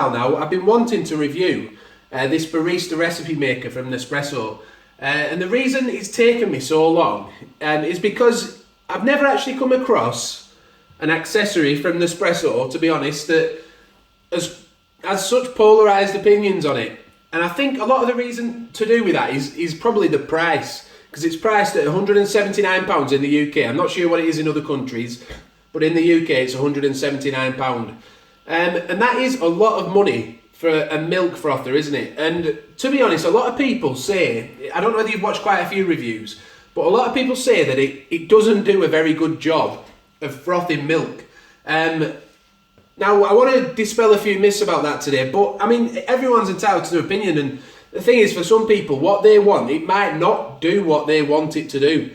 while now I've been wanting to review this barista recipe maker from Nespresso, and the reason it's taken me so long is because I've never actually come across an accessory from Nespresso, to be honest, that has such polarized opinions on it. And I think a lot of the reason to do with that is probably the price, because it's priced at £179 in the UK. I'm not sure what it is in other countries, but in the UK it's £179. And that is a lot of money for a milk frother, isn't it? And to be honest, a lot of people say, I don't know whether you've watched quite a few reviews, but a lot of people say that it doesn't do a very good job of frothing milk. Now, I want to dispel a few myths about that today, but I mean, everyone's entitled to their opinion, and the thing is, for some people, what they want, it might not do what they want it to do.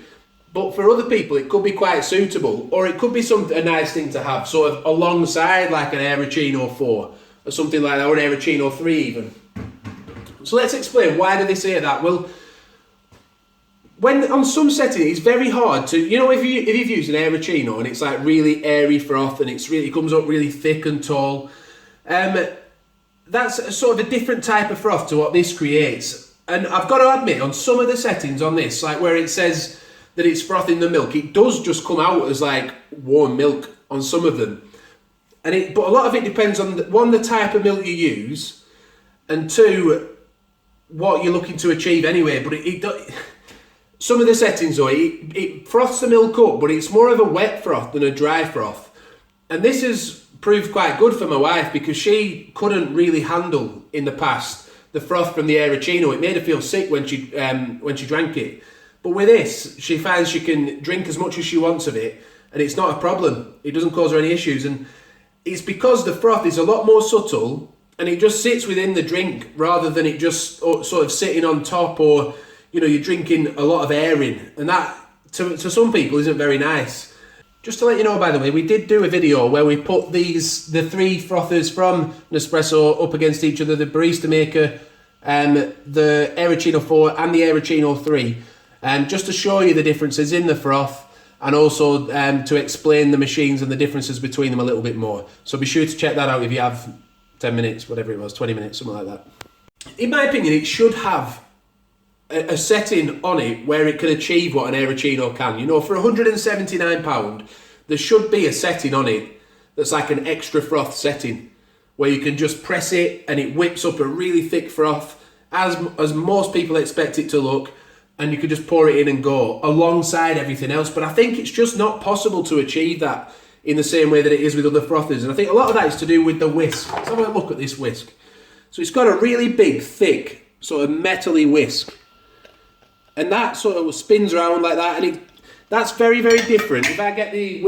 But for other people, it could be quite suitable, or it could be a nice thing to have, sort of alongside like an Aeroccino 4, or something like that, or an Aeroccino 3 even. So let's explain, why do they say that? Well, when on some settings, it's very hard to, you know, if you've used an Aeroccino and it's like really airy froth and it comes up really thick and tall, that's a sort of a different type of froth to what this creates. And I've got to admit, on some of the settings on this, like where it says that it's frothing the milk, it does just come out as like warm milk on some of them. But a lot of it depends on, one, the type of milk you use, and two, what you're looking to achieve anyway. But some of the settings though, it froths the milk up, but it's more of a wet froth than a dry froth. And this has proved quite good for my wife, because she couldn't really handle in the past the froth from the Aeroccino. It made her feel sick when she drank it. But with this, she finds she can drink as much as she wants of it, and it's not a problem. It doesn't cause her any issues, and it's because the froth is a lot more subtle, and it just sits within the drink rather than it just sort of sitting on top, or, you know, you're drinking a lot of air in, and that to some people isn't very nice. Just to let you know, by the way, we did do a video where we put the three frothers from Nespresso up against each other, the Barista Maker, the Aeroccino 4 and the Aeroccino 3, just to show you the differences in the froth, and also to explain the machines and the differences between them a little bit more. So be sure to check that out if you have 10 minutes, whatever it was, 20 minutes, something like that. In my opinion, it should have a setting on it where it can achieve what an Aeroccino can. You know, for £179, there should be a setting on it that's like an extra froth setting, where you can just press it and it whips up a really thick froth, as most people expect it to look, and you can just pour it in and go alongside everything else. But I think it's just not possible to achieve that in the same way that it is with other frothers. And I think a lot of that is to do with the whisk. Let's have a look at this whisk. So it's got a really big, thick, sort of metally whisk. And that sort of spins around like that, and that's very, very different. If I get the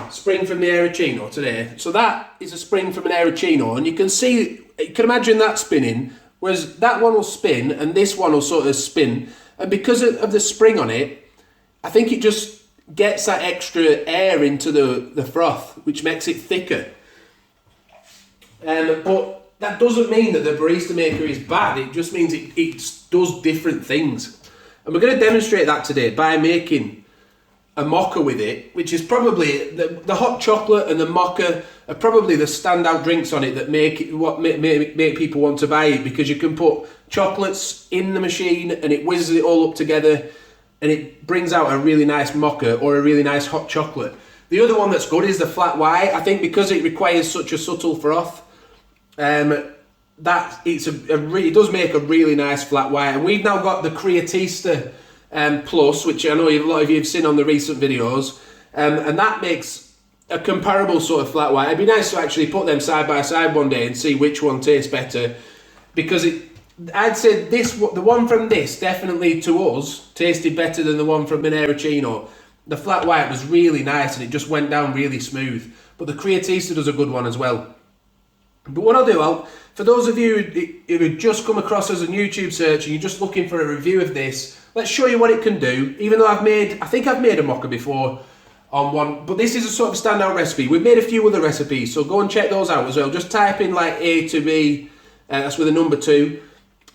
spring from the Aeroccino today, so that is a spring from an Aeroccino, and you can imagine that spinning, whereas that one will spin and this one will sort of spin, and because of the spring on it, I think it just gets that extra air into the froth, which makes it thicker. But that doesn't mean that the Barista Maker is bad. It just means it does different things. And we're going to demonstrate that today by making a mocha with it, which is probably the hot chocolate and the mocha are probably the standout drinks on it that make people want to buy it, because you can put chocolates in the machine and it whizzes it all up together and it brings out a really nice mocha or a really nice hot chocolate. The other one that's good is the flat white. I think because it requires such a subtle froth, that it does make a really nice flat white. And we've now got the Creatista Plus, which I know a lot of you have seen on the recent videos, and that makes a comparable sort of flat white. It'd be nice to actually put them side by side one day and see which one tastes better, because I'd say the one from this definitely to us tasted better than the one from an Aeroccino. The flat white was really nice and it just went down really smooth, but the Creatista does a good one as well. But what I'll do, for those of you who have just come across as a YouTube search and you're just looking for a review of this, let's show you what it can do. Even though I think I've made a mocha before on one, but this is a sort of standout recipe. We've made a few other recipes, so go and check those out as well. Just type in like A to B, that's with a number 2,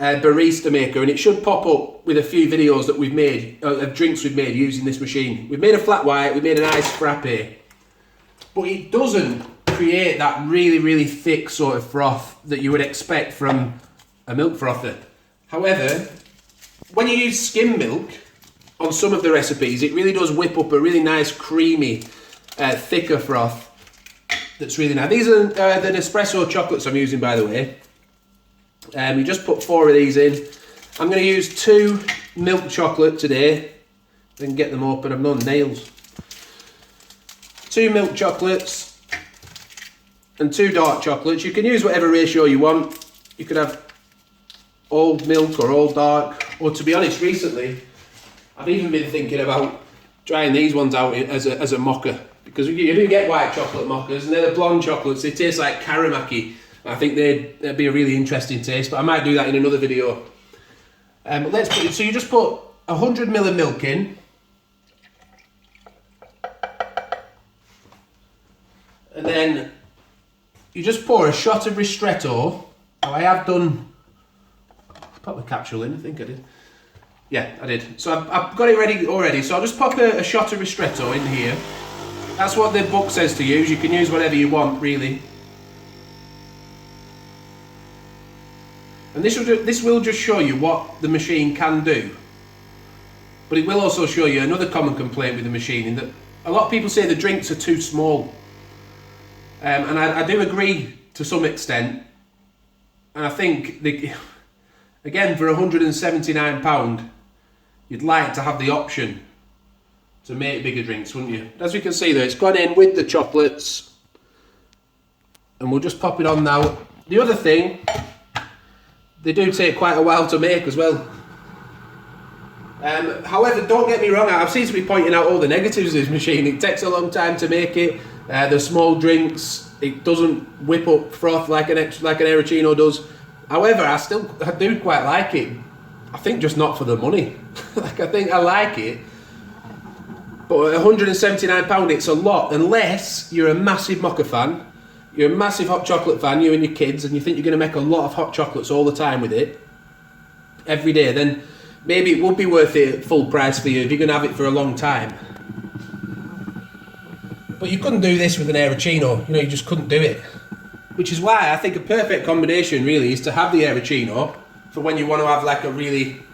Barista Maker, and it should pop up with a few videos that we've made, of drinks we've made using this machine. We've made a flat white, we've made an iced frappe, but it doesn't create that really thick sort of froth that you would expect from a milk frother. However, when you use skim milk on some of the recipes, it really does whip up a really nice creamy, thicker froth that's really nice. These are the Nespresso chocolates I'm using, by the way. You just put 4 of these in. I'm going to use 2 milk chocolate today. I can get them open, I've no nails. 2 milk chocolates and 2 dark chocolates. You can use whatever ratio you want. You could have all milk or all dark. Or to be honest, recently, I've even been thinking about trying these ones out as a mocha. Because you do get white chocolate mochas, and they're the blonde chocolates. They taste like caramaki. I think they'd be a really interesting taste, but I might do that in another video. So you just put 100 ml of milk in. And then you just pour a shot of ristretto. Now I have done, put the capsule in, I think I did. Yeah, I did. So I've got it ready already. So I'll just pop a shot of ristretto in here. That's what the book says to use. You can use whatever you want, really. And this will just show you what the machine can do. But it will also show you another common complaint with the machine, in that a lot of people say the drinks are too small. And I do agree to some extent. And I think, again, for £179, you'd like to have the option to make bigger drinks, wouldn't you? As we can see there, it's gone in with the chocolates. And we'll just pop it on now. The other thing, they do take quite a while to make as well. However, don't get me wrong, I seem to be pointing out all the negatives of this machine. It takes a long time to make it. The small drinks, it doesn't whip up froth like an Arancino does. However, I do quite like it. I think just not for the money. I think I like it. But at £179, it's a lot, unless you're a massive mocha fan, you're a massive hot chocolate fan, you and your kids, and you think you're going to make a lot of hot chocolates all the time with it, every day, then maybe it would be worth it at full price for you if you're going to have it for a long time. But you couldn't do this with an Arancino, you just couldn't do it. Which is why I think a perfect combination really is to have the Arancino for when you want to have like a really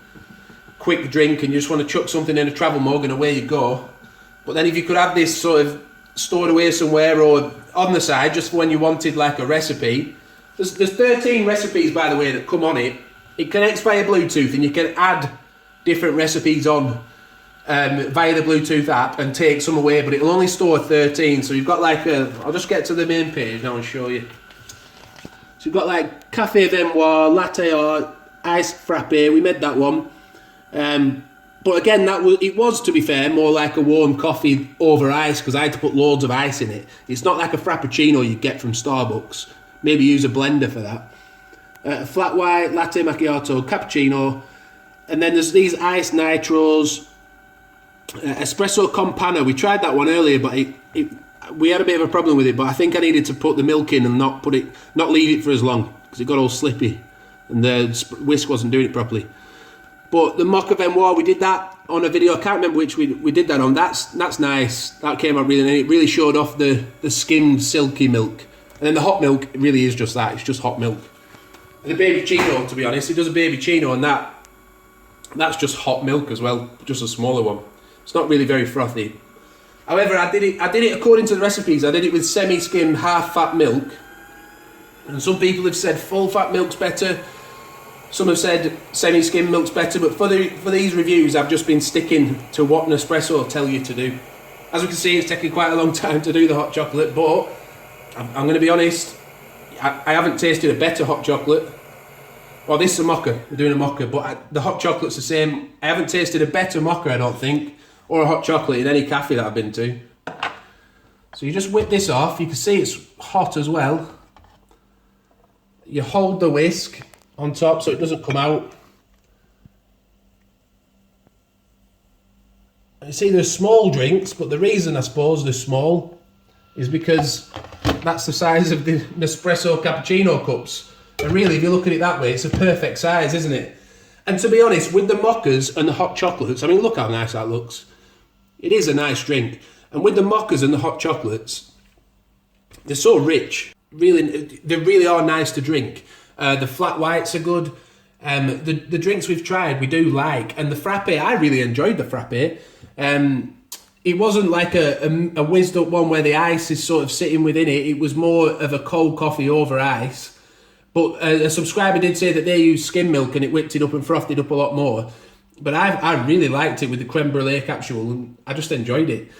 quick drink and you just want to chuck something in a travel mug and away you go. But then if you could have this sort of stored away somewhere or on the side just for when you wanted like a recipe. There's 13 recipes, by the way, that come on it. It connects via Bluetooth and you can add different recipes on via the Bluetooth app and take some away, but it'll only store 13. So you've got like I'll just get to the main page now and show you. So you've got like Cafe Venoir, Latte Art, Iced Frappe. We made that one. But again, it was, to be fair, more like a warm coffee over ice because I had to put loads of ice in it. It's not like a Frappuccino you get from Starbucks. Maybe use a blender for that. Flat white, latte macchiato, cappuccino. And then there's these iced nitros. Espresso Campana. We tried that one earlier, but we had a bit of a problem with it. But I think I needed to put the milk in and not leave it for as long because it got all slippy and the whisk wasn't doing it properly. But the mocha Venoir, we did that on a video. I can't remember which we did that on. That's nice. That came out really nice. It really showed off the skimmed silky milk. And then the hot milk really is just that. It's just hot milk. And the baby chino, to be honest, it does a baby chino, and that's just hot milk as well, just a smaller one. It's not really very frothy. However, I did it according to the recipes. I did it with semi-skimmed, half-fat milk. And some people have said full-fat milk's better. Some have said semi-skimmed milk's better, but for these reviews, I've just been sticking to what Nespresso tell you to do. As we can see, it's taking quite a long time to do the hot chocolate, but I'm going to be honest, I haven't tasted a better hot chocolate. Well, this is a mocha. We're doing a mocha, but the hot chocolate's the same. I haven't tasted a better mocha, I don't think, or a hot chocolate in any cafe that I've been to. So you just whip this off. You can see it's hot as well. You hold the whisk on top so it doesn't come out. You see there's small drinks, but the reason I suppose they're small is because that's the size of the Nespresso cappuccino cups. And really, if you look at it that way, it's a perfect size, isn't it? And to be honest, with the mochas and the hot chocolates, I mean, look how nice that looks. It is a nice drink. And with the mochas and the hot chocolates, They're so rich. Really, they really are nice to drink. The flat whites are good. The drinks we've tried, we do like. And the frappe, I really enjoyed the frappe. It wasn't like a whizzed up one where the ice is sort of sitting within it. It was more of a cold coffee over ice. But a subscriber did say that they used skim milk and it whipped it up and frothed it up a lot more. But I really liked it with the creme brulee capsule, and I just enjoyed it.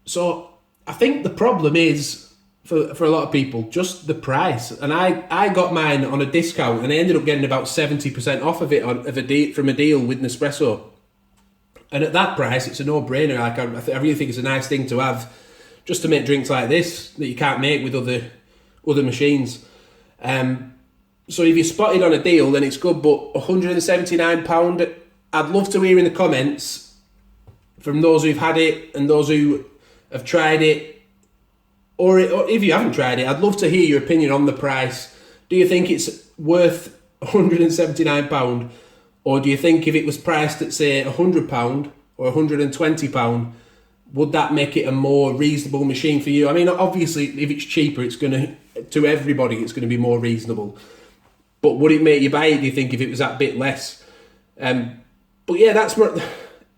So I think the problem is, for a lot of people, just the price. And I got mine on a discount, and I ended up getting about 70% off of it from a deal with Nespresso. And at that price, it's a no-brainer. Like I really think it's a nice thing to have, just to make drinks like this that you can't make with other machines. So if you spot it on a deal, then it's good. But £179, I'd love to hear in the comments from those who've had it and those who have tried it. Or if you haven't tried it, I'd love to hear your opinion on the price. Do you think it's worth £179? Or do you think if it was priced at, say, £100 or £120, would that make it a more reasonable machine for you? I mean, obviously, if it's cheaper, it's going to everybody, it's going to be more reasonable. But would it make you buy it, do you think, if it was that bit less? But yeah,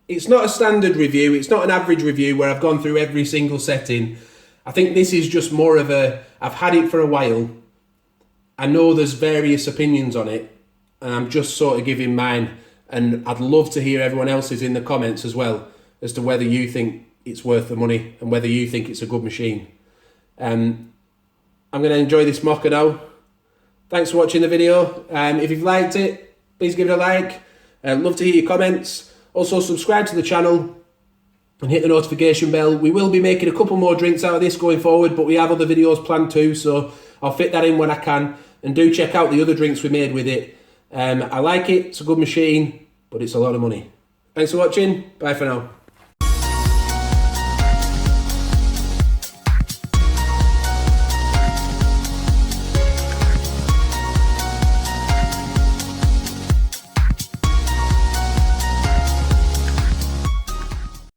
it's not a standard review. It's not an average review where I've gone through every single setting. I think this is just more of I've had it for a while. I know there's various opinions on it, and I'm just sort of giving mine. And I'd love to hear everyone else's in the comments as well, as to whether you think it's worth the money and whether you think it's a good machine. I'm going to enjoy this mocha now. Thanks for watching the video. If you've liked it, please give it a like. Love to hear your comments. Also, subscribe to the channel and hit the notification bell. We will be making a couple more drinks out of this going forward, but we have other videos planned too, so I'll fit that in when I can. And do check out the other drinks we made with it. I like it, it's a good machine, but it's a lot of money. Thanks for watching, bye for now.